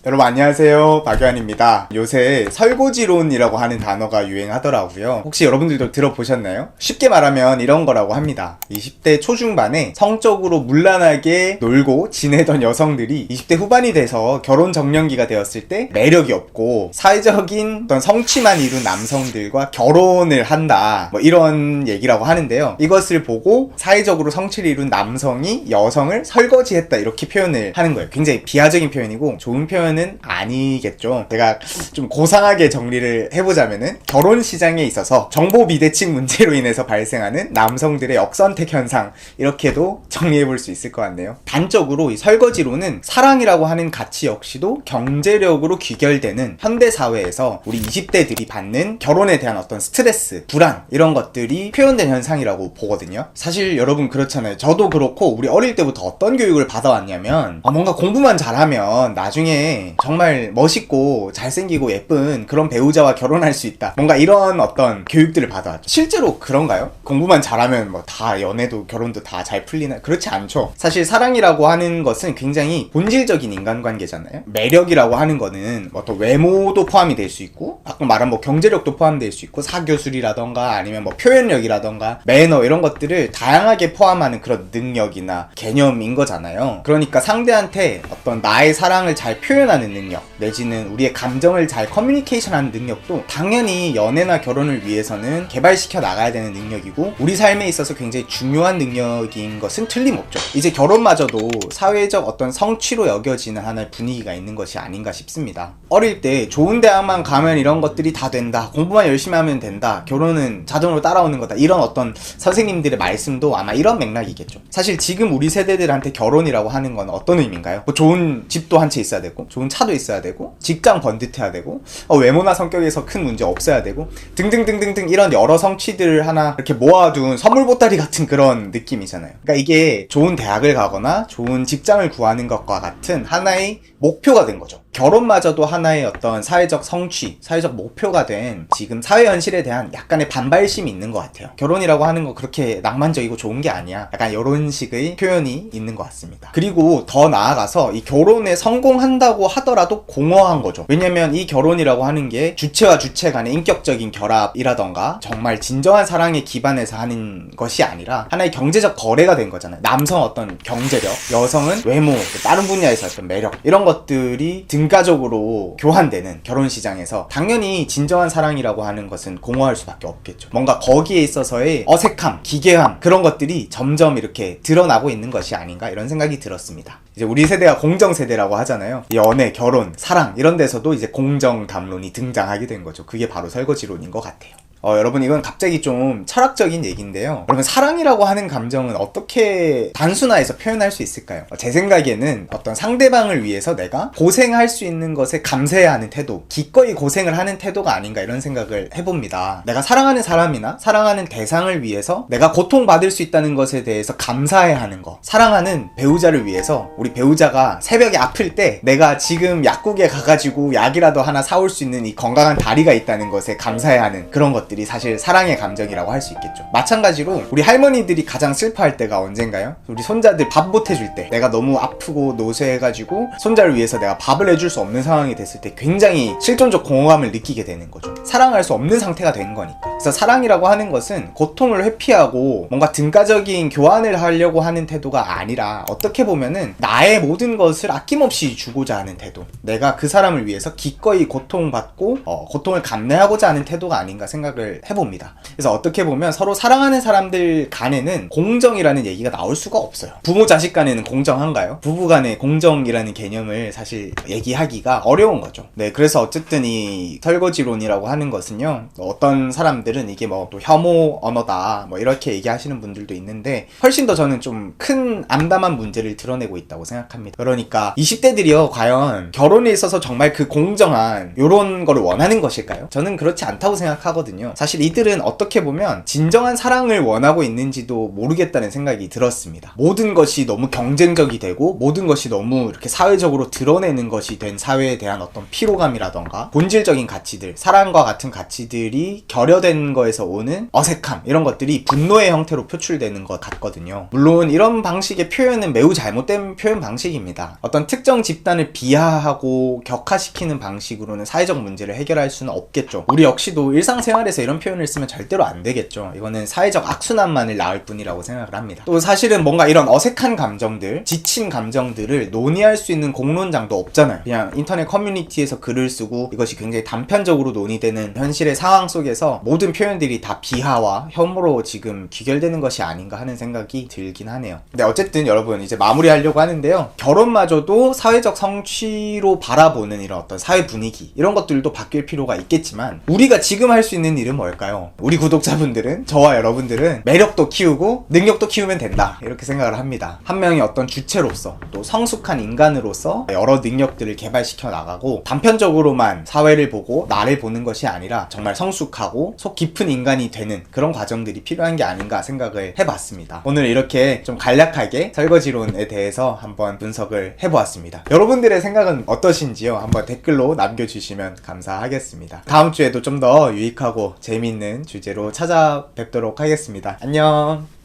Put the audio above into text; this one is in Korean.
여러분 안녕하세요, 박유한입니다. 요새 설거지론이라고 하는 단어가 유행하더라고요. 혹시 여러분들도 들어보셨나요? 쉽게 말하면 이런 거라고 합니다. 20대 초중반에 성적으로 문란하게 놀고 지내던 여성들이 20대 후반이 돼서 결혼 정년기가 되었을 때 매력이 없고 사회적인 어떤 성취만 이룬 남성들과 결혼을 한다, 뭐 이런 얘기라고 하는데요. 이것을 보고 사회적으로 성취를 이룬 남성이 여성을 설거지했다, 이렇게 표현을 하는 거예요. 굉장히 비하적인 표현이고 좋은 표현은 아니겠죠. 제가 좀 고상하게 정리를 해보자면은 결혼 시장에 있어서 정보 비대칭 문제로 인해서 발생하는 남성들의 역선택 현상, 이렇게도 정리해볼 수 있을 것 같네요. 단적으로 이 설거지로는 사랑이라고 하는 가치 역시도 경제력으로 귀결되는 현대사회에서 우리 20대들이 받는 결혼에 대한 어떤 스트레스, 불안, 이런 것들이 표현된 현상이라고 보거든요. 사실 여러분 그렇잖아요. 저도 그렇고 우리 어릴 때부터 어떤 교육을 받아왔냐면 뭔가 공부만 잘하면 나중에 정말 멋있고 잘생기고 예쁜 그런 배우자와 결혼할 수 있다, 뭔가 이런 어떤 교육들을 받아왔죠. 실제로 그런가요? 공부만 잘하면 뭐 다 연애도 결혼도 다 잘 풀리나? 그렇지 않죠. 사실 사랑이라고 하는 것은 굉장히 본질적인 인간관계잖아요. 매력이라고 하는 거는 뭐 또 외모도 포함이 될 수 있고, 아까 말한 뭐 경제력도 포함될 수 있고, 사교술이라던가 아니면 뭐 표현력이라던가 매너, 이런 것들을 다양하게 포함하는 그런 능력이나 개념인 거잖아요. 그러니까 상대한테 어떤 나의 사랑을 잘 표현하는 능력, 내지는 우리의 감정을 잘 커뮤니케이션하는 능력도 당연히 연애나 결혼을 위해서는 개발시켜 나가야 되는 능력이고, 우리 삶에 있어서 굉장히 중요한 능력인 것은 틀림없죠. 이제 결혼마저도 사회적 어떤 성취로 여겨지는 하나의 분위기가 있는 것이 아닌가 싶습니다. 어릴 때 좋은 대학만 가면 이런 것들이 다 된다, 공부만 열심히 하면 된다, 결혼은 자동으로 따라오는 거다, 이런 어떤 선생님들의 말씀도 아마 이런 맥락이겠죠. 사실 지금 우리 세대들한테 결혼이라고 하는 건 어떤 의미인가요? 뭐 좋은 집도 한 채 있어야 되고, 좋은 차도 있어야 되고, 직장 번듯해야 되고, 외모나 성격에서 큰 문제 없어야 되고, 등등등등등, 이런 여러 성취들을 하나 이렇게 모아둔 선물 보따리 같은 그런 느낌이잖아요. 그러니까 이게 좋은 대학을 가거나 좋은 직장을 구하는 것과 같은 하나의 목표가 된 거죠. 결혼마저도 하나의 어떤 사회적 성취, 사회적 목표가 된 지금 사회 현실에 대한 약간의 반발심이 있는 것 같아요. 결혼이라고 하는 거 그렇게 낭만적이고 좋은 게 아니야, 약간 이런 식의 표현이 있는 것 같습니다. 그리고 더 나아가서 이 결혼에 성공한다고 하더라도 공허한 거죠. 왜냐면 이 결혼이라고 하는 게 주체와 주체 간의 인격적인 결합이라던가 정말 진정한 사랑에 기반해서 하는 것이 아니라 하나의 경제적 거래가 된 거잖아요. 남성 어떤 경제력, 여성은 외모, 다른 분야에서 어떤 매력, 이런 것들이 등가적으로 교환되는 결혼 시장에서 당연히 진정한 사랑이라고 하는 것은 공허할 수밖에 없겠죠. 뭔가 거기에 있어서의 어색함, 기괴함, 그런 것들이 점점 이렇게 드러나고 있는 것이 아닌가, 이런 생각이 들었습니다. 이제 우리 세대가 공정세대라고 하잖아요. 연애, 결혼, 사랑, 이런 데서도 이제 공정 담론이 등장하게 된 거죠. 그게 바로 설거지론인 것 같아요. 여러분 이건 갑자기 좀 철학적인 얘기인데요. 여러분 사랑이라고 하는 감정은 어떻게 단순화해서 표현할 수 있을까요? 제 생각에는 어떤 상대방을 위해서 내가 고생할 수 있는 것에 감사해야 하는 태도, 기꺼이 고생을 하는 태도가 아닌가, 이런 생각을 해봅니다. 내가 사랑하는 사람이나 사랑하는 대상을 위해서 내가 고통받을 수 있다는 것에 대해서 감사해야 하는 거, 사랑하는 배우자를 위해서 우리 배우자가 새벽에 아플 때 내가 지금 약국에 가가지고 약이라도 하나 사올 수 있는 이 건강한 다리가 있다는 것에 감사해야 하는 그런 것들이 사실 사랑의 감정이라고 할 수 있겠죠. 마찬가지로 우리 할머니들이 가장 슬퍼할 때가 언젠가요? 우리 손자들 밥 못 해줄 때, 내가 너무 아프고 노쇠해가지고 손자를 위해서 내가 밥을 해줄 수 없는 상황이 됐을 때 굉장히 실존적 공허감을 느끼게 되는 거죠. 사랑할 수 없는 상태가 된 거니까. 그래서 사랑이라고 하는 것은 고통을 회피하고 뭔가 등가적인 교환을 하려고 하는 태도가 아니라, 어떻게 보면은 나의 모든 것을 아낌없이 주고자 하는 태도, 내가 그 사람을 위해서 기꺼이 고통받고 고통을 감내하고자 하는 태도가 아닌가 생각을 해봅니다. 그래서 어떻게 보면 서로 사랑하는 사람들 간에는 공정이라는 얘기가 나올 수가 없어요. 부모 자식 간에는 공정한가요? 부부 간의 공정이라는 개념을 사실 얘기하기가 어려운 거죠. 네, 그래서 어쨌든 이 설거지론이라고 하는 것은요, 어떤 사람들은 이게 뭐 또 혐오 언어다, 뭐 이렇게 얘기하시는 분들도 있는데, 훨씬 더 저는 좀 큰 암담한 문제를 드러내고 있다고 생각합니다. 그러니까 20대들이요, 과연 결혼에 있어서 정말 그 공정한 요런 거를 원하는 것일까요? 저는 그렇지 않다고 생각하거든요. 있거든요. 사실 이들은 어떻게 보면 진정한 사랑을 원하고 있는지도 모르겠다는 생각이 들었습니다. 모든 것이 너무 경쟁적이 되고 모든 것이 너무 이렇게 사회적으로 드러내는 것이 된 사회에 대한 어떤 피로감이라던가 본질적인 가치들, 사랑과 같은 가치들이 결여된 거에서 오는 어색함, 이런 것들이 분노의 형태로 표출되는 것 같거든요. 물론 이런 방식의 표현은 매우 잘못된 표현 방식입니다. 어떤 특정 집단을 비하하고 격하시키는 방식으로는 사회적 문제를 해결할 수는 없겠죠. 우리 역시도 일상생활에서 이런 표현을 쓰면 절대로 안 되겠죠. 이거는 사회적 악순환만을 낳을 뿐이라고 생각을 합니다. 또 사실은 뭔가 이런 어색한 감정들, 지친 감정들을 논의할 수 있는 공론장도 없잖아요. 그냥 인터넷 커뮤니티에서 글을 쓰고 이것이 굉장히 단편적으로 논의되는 현실의 상황 속에서 모든 표현들이 다 비하와 혐오로 지금 귀결되는 것이 아닌가 하는 생각이 들긴 하네요. 근데 어쨌든 여러분, 이제 마무리하려고 하는데요. 결혼마저도 사회적 성취로 바라보는 이런 어떤 사회 분위기, 이런 것들도 바뀔 필요가 있겠지만 우리가 지금 할 수 있는 일은 뭘까요? 우리 구독자분들은, 저와 여러분들은 매력도 키우고 능력도 키우면 된다, 이렇게 생각을 합니다. 한 명의 어떤 주체로서 또 성숙한 인간으로서 여러 능력들을 개발시켜 나가고 단편적으로만 사회를 보고 나를 보는 것이 아니라 정말 성숙하고 속 깊은 인간이 되는 그런 과정들이 필요한 게 아닌가 생각을 해봤습니다. 오늘 이렇게 좀 간략하게 설거지론에 대해서 한번 분석을 해보았습니다. 여러분들의 생각은 어떠신지요? 한번 댓글로 남겨주시면 감사하겠습니다. 다음 주에도 좀 더 유익하고 재미있는 주제로 찾아뵙도록 하겠습니다. 안녕.